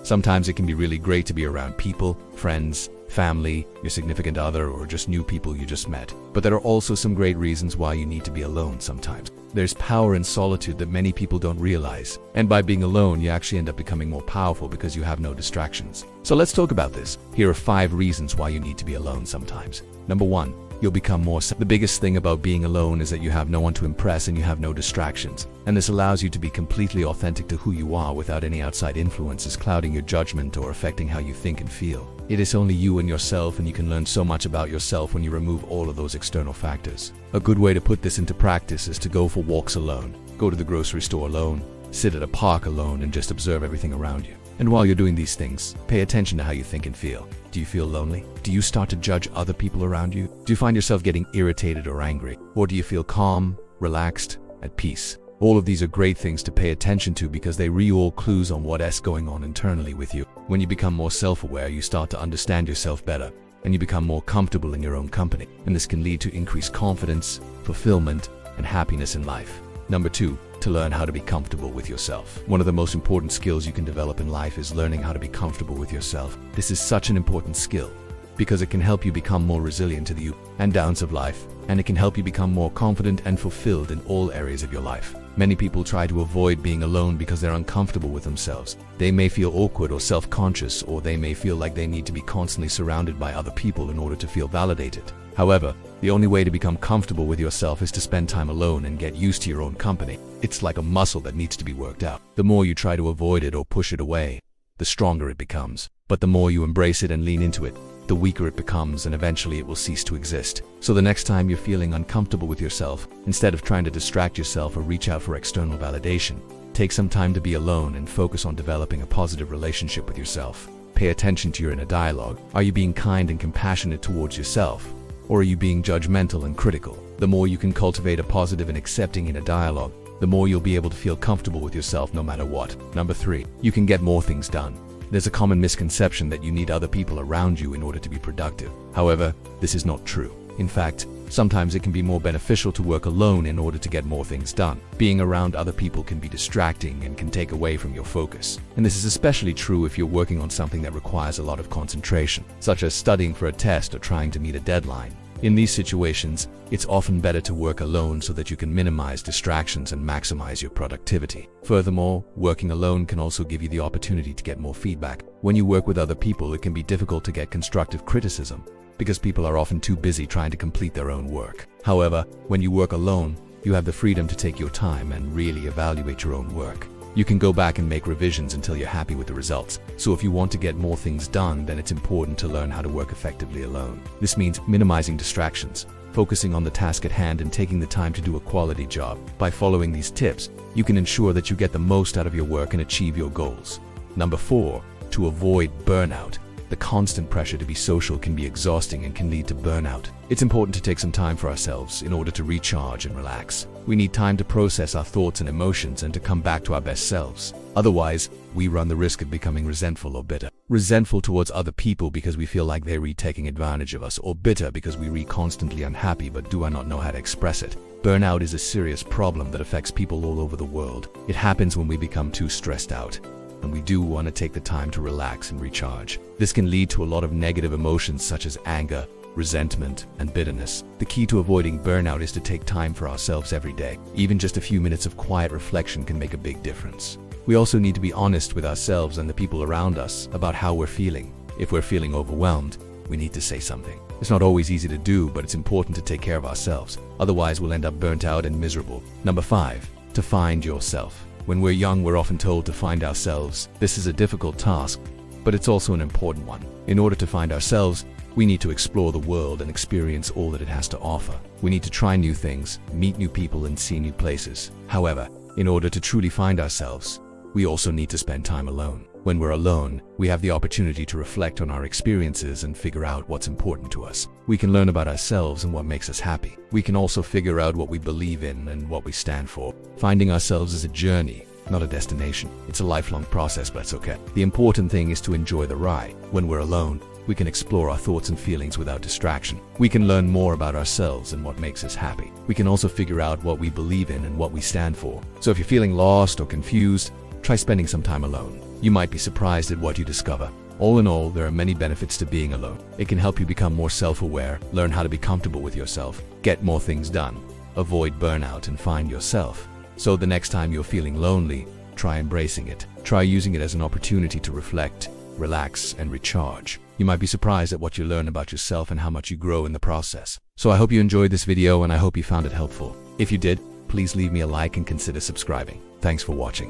Sometimes it can be really great to be around people, friends, family, your significant other, or just new people you just met. But there are also some great reasons why you need to be alone sometimes. There's power in solitude that many people don't realize. And by being alone, you actually end up becoming more powerful because you have no distractions. So let's talk about this. Here are 5 reasons why you need to be alone sometimes. Number 1. You'll become more The biggest thing about being alone is that you have no one to impress and you have no distractions. And this allows you to be completely authentic to who you are without any outside influences clouding your judgment or affecting how you think and feel. It is only you and yourself, and you can learn so much about yourself when you remove all of those external factors. A good way to put this into practice is to go for walks alone. Go to the grocery store alone, sit at a park alone, and just observe everything around you. And while you're doing these things, pay attention to how you think and feel. Do you feel lonely? Do you start to judge other people around you? Do you find yourself getting irritated or angry? Or do you feel calm, relaxed, at peace? All of these are great things to pay attention to because they reveal clues on what's going on internally with you. When you become more self-aware, you start to understand yourself better, and you become more comfortable in your own company. And this can lead to increased confidence, fulfillment, and happiness in life. Number 2. To learn how to be comfortable with yourself. One of the most important skills you can develop in life is learning how to be comfortable with yourself. This is such an important skill because it can help you become more resilient to the ups and downs of life, and it can help you become more confident and fulfilled in all areas of your life. Many people try to avoid being alone because they're uncomfortable with themselves. They may feel awkward or self-conscious, or they may feel like they need to be constantly surrounded by other people in order to feel validated. However, the only way to become comfortable with yourself is to spend time alone and get used to your own company. It's like a muscle that needs to be worked out. The more you try to avoid it or push it away, the stronger it becomes. But the more you embrace it and lean into it, the weaker it becomes, and eventually it will cease to exist. So the next time you're feeling uncomfortable with yourself, instead of trying to distract yourself or reach out for external validation, take some time to be alone and focus on developing a positive relationship with yourself. Pay attention to your inner dialogue. Are you being kind and compassionate towards yourself? Or are you being judgmental and critical? The more you can cultivate a positive and accepting inner dialogue, the more you'll be able to feel comfortable with yourself no matter what. Number 3. You can get more things done. There's a common misconception that you need other people around you in order to be productive. However, this is not true. In fact, sometimes it can be more beneficial to work alone in order to get more things done. Being around other people can be distracting and can take away from your focus. And this is especially true if you're working on something that requires a lot of concentration, such as studying for a test or trying to meet a deadline. In these situations, it's often better to work alone so that you can minimize distractions and maximize your productivity. Furthermore, working alone can also give you the opportunity to get more feedback. When you work with other people, it can be difficult to get constructive criticism because people are often too busy trying to complete their own work. However, when you work alone, you have the freedom to take your time and really evaluate your own work. You can go back and make revisions until you're happy with the results. So if you want to get more things done, then it's important to learn how to work effectively alone. This means minimizing distractions, focusing on the task at hand, and taking the time to do a quality job. By following these tips, you can ensure that you get the most out of your work and achieve your goals. Number 4. To avoid burnout. The constant pressure to be social can be exhausting and can lead to burnout. It's important to take some time for ourselves in order to recharge and relax. We need time to process our thoughts and emotions and to come back to our best selves. Otherwise, we run the risk of becoming resentful or bitter. Resentful towards other people because we feel like they're taking advantage of us, or bitter because we're constantly unhappy but do not know how to express it. Burnout is a serious problem that affects people all over the world. It happens when we become too stressed out, and we do want to take the time to relax and recharge. This can lead to a lot of negative emotions such as anger, resentment, and bitterness. The key to avoiding burnout is to take time for ourselves every day. Even just a few minutes of quiet reflection can make a big difference. We also need to be honest with ourselves and the people around us about how we're feeling. If we're feeling overwhelmed, we need to say something. It's not always easy to do, but it's important to take care of ourselves. Otherwise, we'll end up burnt out and miserable. Number 5. To find yourself. When we're young, we're often told to find ourselves. This is a difficult task, but it's also an important one. In order to find ourselves, we need to explore the world and experience all that it has to offer. We need to try new things, meet new people, and see new places. However, in order to truly find ourselves, we also need to spend time alone. When we're alone, we have the opportunity to reflect on our experiences and figure out what's important to us. We can learn about ourselves and what makes us happy. We can also figure out what we believe in and what we stand for. Finding ourselves is a journey, not a destination. It's a lifelong process, but it's okay. The important thing is to enjoy the ride. When we're alone, we can explore our thoughts and feelings without distraction. We can learn more about ourselves and what makes us happy. We can also figure out what we believe in and what we stand for. So if you're feeling lost or confused, try spending some time alone. You might be surprised at what you discover. All in all, there are many benefits to being alone. It can help you become more self-aware, learn how to be comfortable with yourself, get more things done, avoid burnout, and find yourself. So the next time you're feeling lonely, try embracing it. Try using it as an opportunity to reflect, relax, and recharge. You might be surprised at what you learn about yourself and how much you grow in the process. So I hope you enjoyed this video and I hope you found it helpful. If you did, please leave me a like and consider subscribing. Thanks for watching.